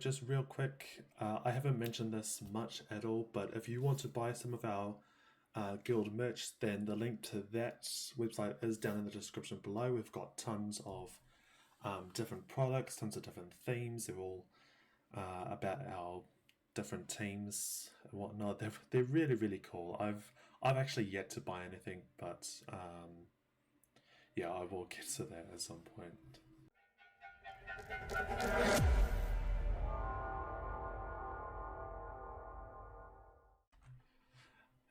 Just real quick, I haven't mentioned this much at all, but if you want to buy some of our guild merch, then the link to that website is down in the description below. We've got tons of different products, tons of different themes. They're all about our different teams and whatnot. They're really, really cool. I've actually yet to buy anything, but yeah, I will get to that at some point.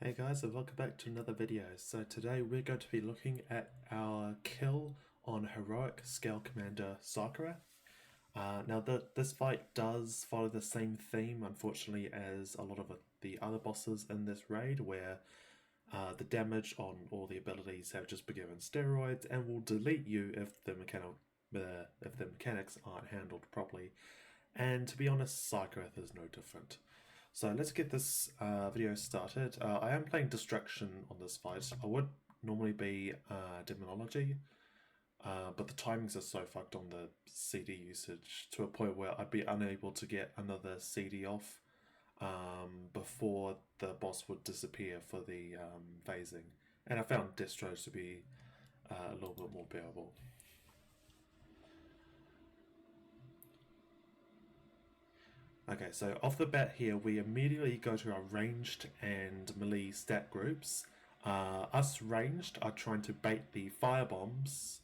Hey guys, and welcome back to another video. So today we're going to be looking at our kill on Heroic Scale Commander Sarkareth. Now this fight does follow the same theme, unfortunately, as a lot of the other bosses in this raid, where the damage on all the abilities have just been given steroids and will delete you if the mechanics aren't handled properly. And to be honest, Sarkareth is no different. So let's get this video started. I am playing Destruction on this fight. I would normally be Demonology, but the timings are so fucked on the CD usage to a point where I'd be unable to get another CD off before the boss would disappear for the phasing. And I found Destro to be a little bit more bearable. Okay, so off the bat here, we immediately go to our ranged and melee stat groups. Us ranged are trying to bait the fire bombs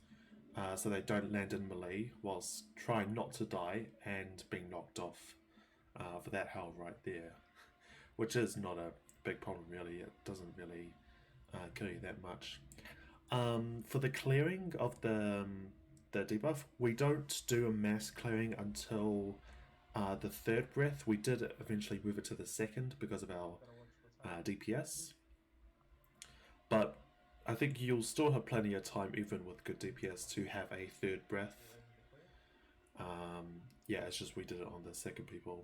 so they don't land in melee, whilst trying not to die and being knocked off for that hell right there. Which is not a big problem really, it doesn't really kill you that much. For the clearing of the debuff, we don't do a mass clearing until the third breath. We did eventually move it to the second because of our DPS, but I think you'll still have plenty of time, even with good DPS, to have a third breath. Yeah, it's just we did it on the second people.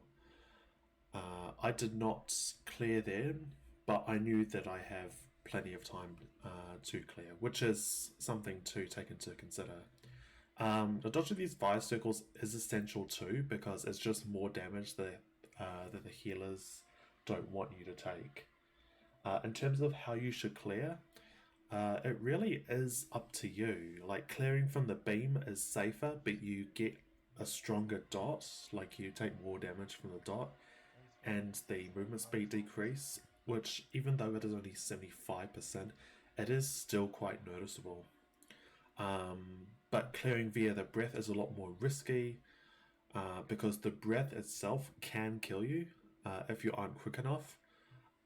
I did not clear them, but I knew that I have plenty of time to clear, which is something to take into consider. The dodging these fire circles is essential too, because it's just more damage that the healers don't want you to take. In terms of how you should clear, it really is up to you. Like, clearing from the beam is safer, but you get a stronger dot, like you take more damage from the dot, and the movement speed decrease, which, even though it is only 75%, it is still quite noticeable. But clearing via the breath is a lot more risky because the breath itself can kill you if you aren't quick enough,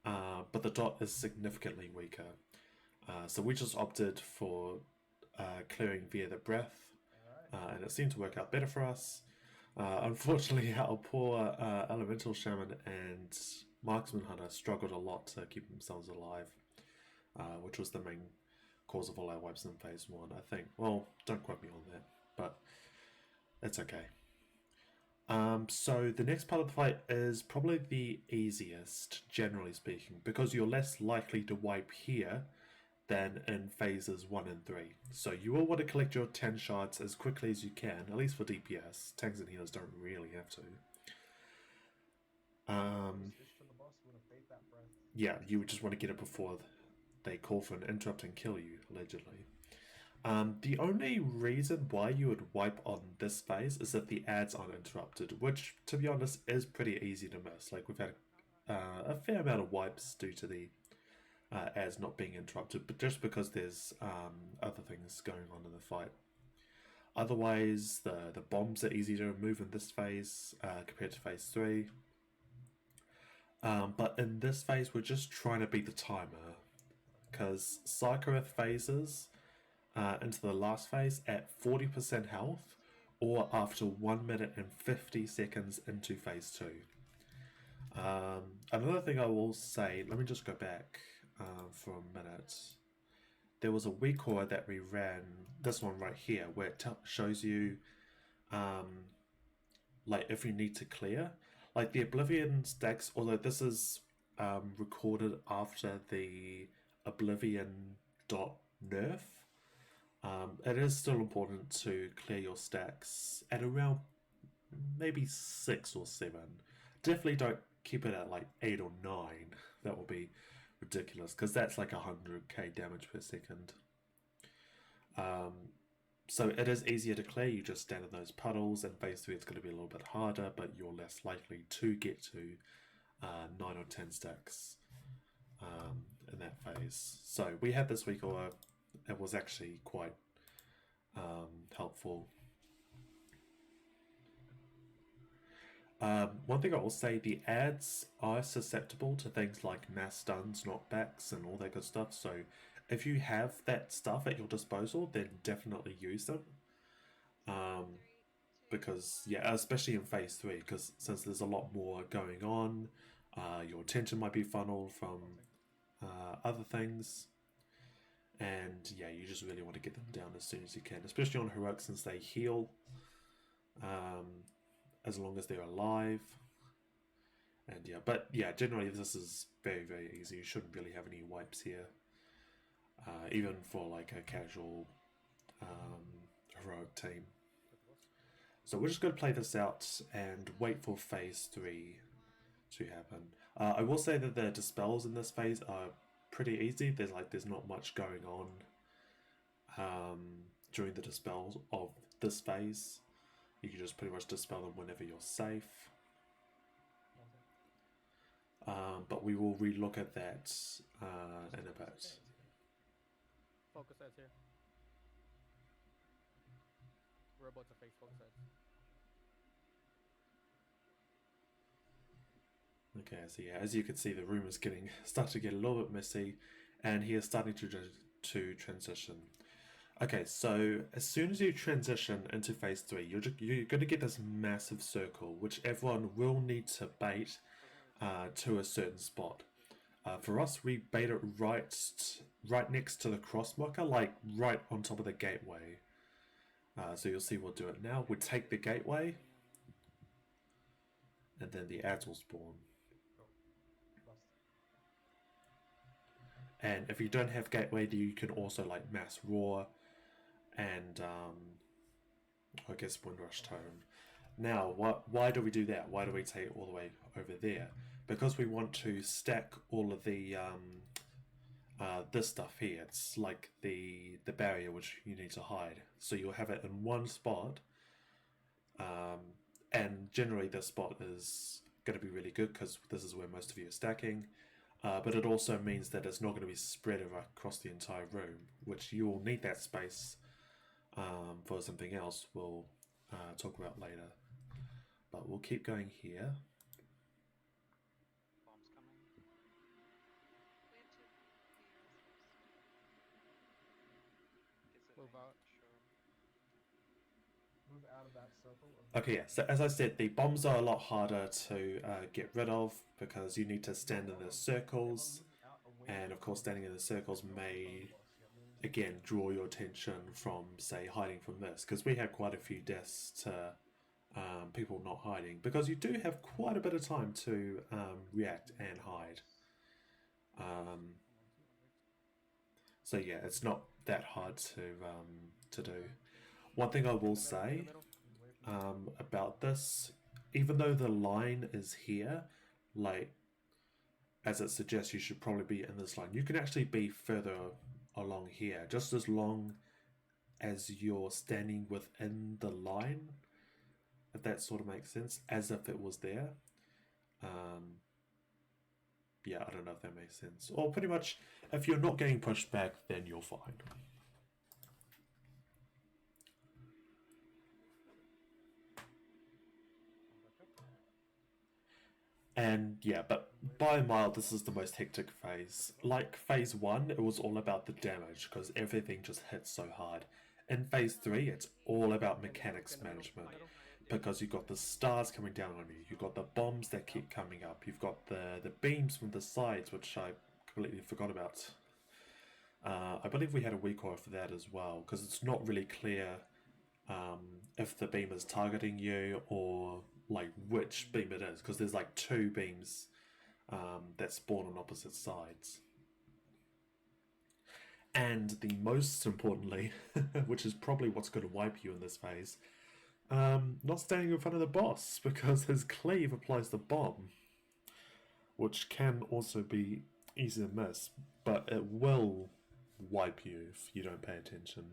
but the dot is significantly weaker. So we just opted for clearing via the breath, and it seemed to work out better for us. Unfortunately, our poor Elemental Shaman and Marksman Hunter struggled a lot to keep themselves alive, which was the main cause of all our wipes in phase 1, I think. Well, don't quote me on that, but it's okay. So the next part of the fight is probably the easiest, generally speaking, because you're less likely to wipe here than in phases 1 and 3. So you will want to collect your 10 shards as quickly as you can, at least for DPS. Tanks and healers don't really have to. Yeah, you would just want to get it before they call for an interrupt and kill you, allegedly. The only reason why you would wipe on this phase is that the ads aren't interrupted, which, to be honest, is pretty easy to miss. Like, we've had a fair amount of wipes due to the ads not being interrupted, but just because there's other things going on in the fight. Otherwise, the bombs are easy to remove in this phase compared to phase 3. But in this phase, we're just trying to beat the timer, because Sarkareth phases into the last phase at 40% health, or after 1 minute and 50 seconds into phase 2. Another thing I will say, let me just go back for a minute. There was a weak core that we ran, this one right here, where it shows you like if you need to clear. Like the Oblivion stacks, although this is recorded after the Oblivion dot nerf, it is still important to clear your stacks at around maybe 6 or 7. Definitely don't keep it at like 8 or 9. That will be ridiculous, because that's like 100k damage per second. So it is easier to clear. You just stand in those puddles, and phase 3 it's going to be a little bit harder, but you're less likely to get to 9 or 10 stacks in that phase. So we had this week, or it was actually quite helpful. One thing I will say, the ads are susceptible to things like mass stuns, knockbacks, and all that good stuff. So if you have that stuff at your disposal, then definitely use them. Because, yeah, especially in phase 3, because since there's a lot more going on, your attention might be funneled from other things. And yeah, you just really want to get them down as soon as you can, especially on heroic, since they heal as long as they're alive. And yeah, but yeah, generally this is very, very easy. You shouldn't really have any wipes here, even for like a casual heroic team. So we're just going to play this out and wait for phase 3 to happen. I will say that the dispels in this phase are pretty easy. There's not much going on during the dispels of this phase. You can just pretty much dispel them whenever you're safe. But we will relook at that in a bit. Focus heads here. We're about to face focus heads. Okay, so yeah, as you can see, the room is starting to get a little bit messy, and he is starting to transition. Okay, so as soon as you transition into phase 3, you're going to get this massive circle, which everyone will need to bait to a certain spot. For us, we bait it right next to the cross marker, like right on top of the gateway. So you'll see we'll do it now. We take the gateway, and then the ads will spawn. And if you don't have gateway, you can also like mass roar and I guess Windrush Tome. Now, why do we do that? Why do we take it all the way over there? Because we want to stack all of the this stuff here. It's like the barrier which you need to hide. So you'll have it in one spot, and generally this spot is going to be really good because this is where most of you are stacking. But it also means that it's not going to be spread across the entire room, which you will need that space for something else we'll talk about later. But we'll keep going here. Bombs coming. Move out. Move out of that circle. Okay, yeah, so as I said, the bombs are a lot harder to get rid of because you need to stand in the circles, and of course standing in the circles may, again, draw your attention from, say, hiding from this, because we had quite a few deaths to people not hiding, because you do have quite a bit of time to react and hide. So yeah, it's not that hard to do. One thing I will say about this, even though the line is here, like as it suggests you should probably be in this line, you can actually be further along here, just as long as you're standing within the line, if that sort of makes sense, as if it was there. Yeah, I don't know if that makes sense. Or pretty much, if you're not getting pushed back, then you're fine. And yeah, but by a mile, this is the most hectic phase. Like phase 1, it was all about the damage because everything just hits so hard. In phase 3, it's all about mechanics management because you've got the stars coming down on you, you've got the bombs that keep coming up, you've got the beams from the sides, which I completely forgot about. I believe we had a recall for that as well, because it's not really clear if the beam is targeting you or like which beam it is, because there's like 2 beams that spawn on opposite sides. And the most importantly, which is probably what's going to wipe you in this phase, Not standing in front of the boss because his cleave applies the bomb, which can also be easy to miss, but it will wipe you if you don't pay attention.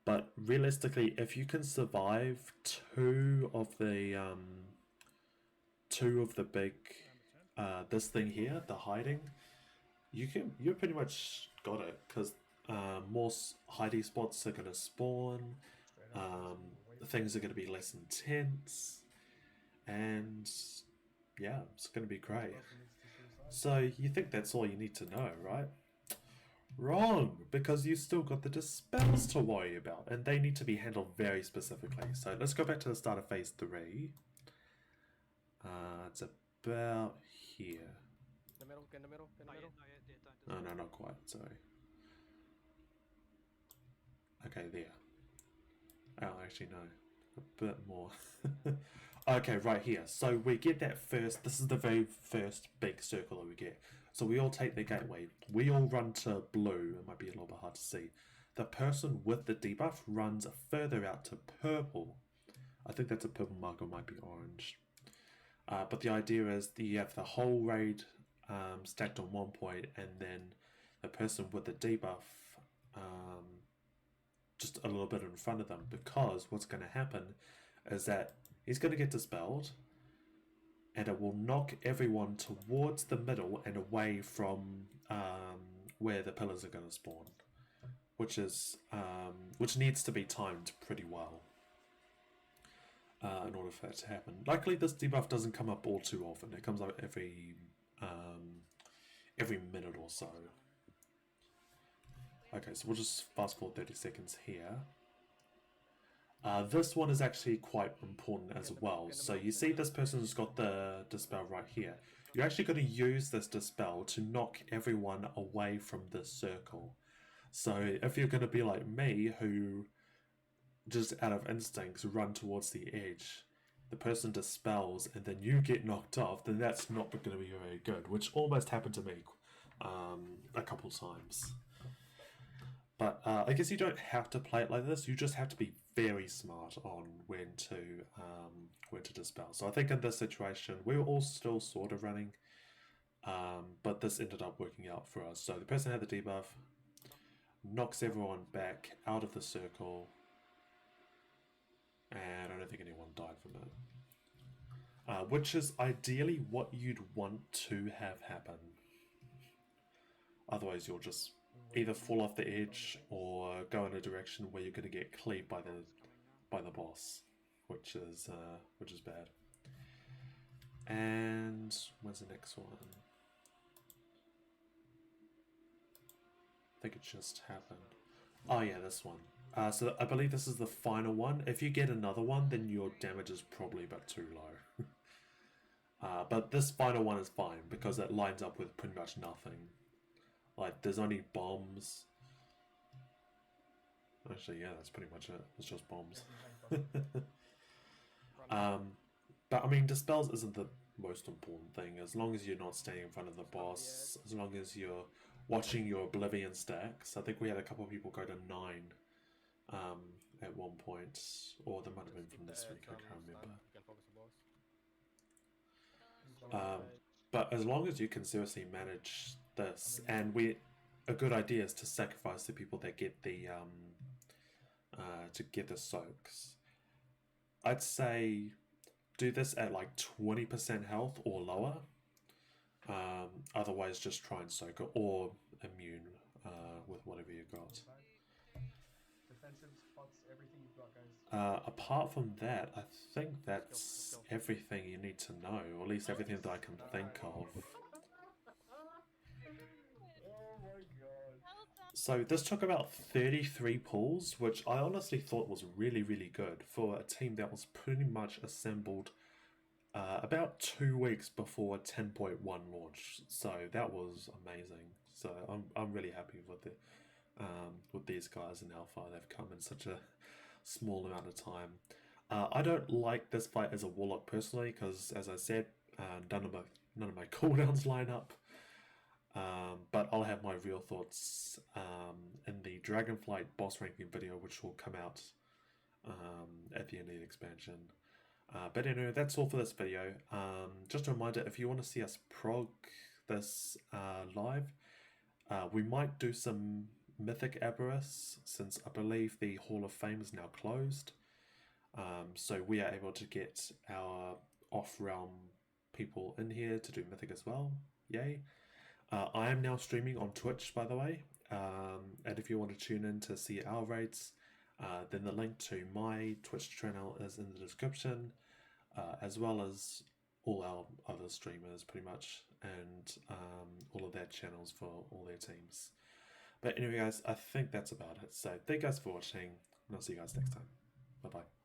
But realistically, if you can survive two of the big this thing here, the hiding, you pretty much got it, because more hiding spots are gonna spawn. Things are gonna be less intense, and yeah, it's gonna be great. So you think that's all you need to know, right? Wrong, because you still got the dispels to worry about, and they need to be handled very specifically. So let's go back to the start of phase 3. It's about here. In the middle, get in the middle, get in the middle. Oh, no, not quite, sorry. Okay, there. Oh, actually, no. A bit more. Okay, right here. So we get that first, this is the very first big circle that we get. So we all take the gateway. We all run to blue. It might be a little bit hard to see. The person with the debuff runs further out to purple. I think that's a purple marker, might be orange. But the idea is that you have the whole raid stacked on one point, and then the person with the debuff just a little bit in front of them, because what's going to happen is that he's going to get dispelled, and it will knock everyone towards the middle and away from where the pillars are going to spawn, which needs to be timed pretty well in order for that to happen. Luckily, this debuff doesn't come up all too often. It comes up every minute or so. Okay, so we'll just fast forward 30 seconds here. This one is actually quite important as well. So you see this person's got the dispel right here. You're actually going to use this dispel to knock everyone away from this circle. So if you're going to be like me, who just out of instincts run towards the edge, the person dispels and then you get knocked off, then that's not going to be very good, which almost happened to me a couple times. But I guess you don't have to play it like this. You just have to be very smart on when to dispel. So I think in this situation, we were all still sort of running, but this ended up working out for us. So the person had the debuff, knocks everyone back out of the circle, and I don't think anyone died from it. Which is ideally what you'd want to have happen. Otherwise, you'll just either fall off the edge or go in a direction where you're going to get cleaved by the boss, which is bad. And where's the next one? I think it just happened. Oh yeah, this one. So I believe this is the final one. If you get another one, then your damage is probably about too low. But this final one is fine because it lines up with pretty much nothing. Like, there's only bombs. Actually, yeah, that's pretty much it. It's just bombs. But I mean, dispels isn't the most important thing. As long as you're not standing in front of the boss, as long as you're watching your Oblivion stacks. I think we had a couple of people go to 9 at one point, or there might have been from this week, I can't remember. But as long as you can seriously manage this, and a good idea is to sacrifice the people that get the soaks. I'd say do this at like 20% health or lower. Otherwise, just try and soak it, or immune with whatever you got. Defensive spots, everything you've got, guys. Apart from that, I think that's everything you need to know, or at least everything that I can think of. So this took about 33 pulls, which I honestly thought was really, really good for a team that was pretty much assembled about 2 weeks before 10.1 launch. So that was amazing. So I'm really happy with these guys and how far they've come in such a small amount of time. I don't like this fight as a warlock personally because, as I said, none of my cooldowns line up. But I'll have my real thoughts in the Dragonflight boss ranking video, which will come out at the end of the expansion. But anyway, that's all for this video. Just a reminder, if you want to see us prog this live, we might do some Mythic Aberrus, since I believe the Hall of Fame is now closed. So we are able to get our off-realm people in here to do Mythic as well. Yay. I am now streaming on Twitch, by the way. And if you want to tune in to see our raids, then the link to my Twitch channel is in the description, as well as all our other streamers, pretty much, and all of their channels for all their teams. But anyway, guys, I think that's about it. So thank you guys for watching, and I'll see you guys next time. Bye-bye.